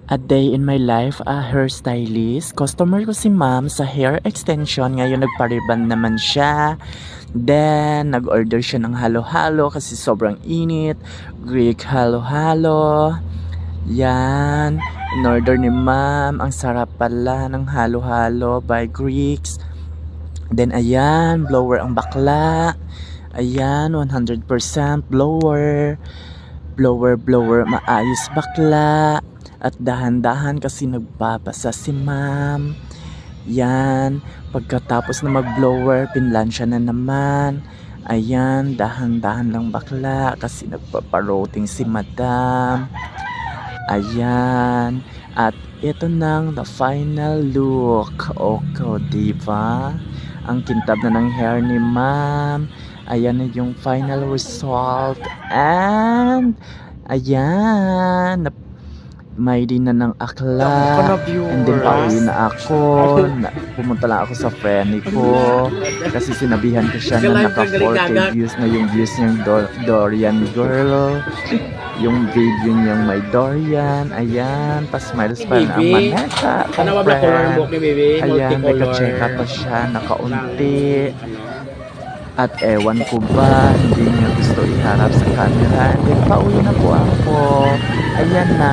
A day in my life, a hairstylist. Customer ko si ma'am sa hair extension. Ngayon nagpa-ribbon naman siya. Then, nag-order siya ng halo-halo kasi sobrang init. Greek halo-halo. Yan. In-order ni ma'am. Ang sarap pala ng halo-halo by Greeks. Then, ayan. Blower ang bakla. Ayan, 100% blower. Blower, maayos bakla. At dahan-dahan kasi nagbabasa si ma'am. Yan, pagkatapos na mag-blower, pinlansya na naman. Ayan, dahan-dahan lang bakla kasi nagpaparoting si madam. Ayan, at ito nang the final look. Okay, diba? Ang kintab na ng hair ni ma'am. Ayan na yung final result. And, ayan, may din na ng akla. And then pauwi na ako. Pumunta lang ako sa friend ko. Kasi sinabihan ko siya na naka 4K views na yung views niyang Dorian Girl. Yung video niyang may Dorian. Ayan. Pa-smiles pa na ang maneta. Ano ba color book ni baby? Ayan. Naka-check up pa siya. Nakaunti. At ewan ko ba, hindi niya gusto iharap sa camera. And then pauwi na po ako. Ayan na.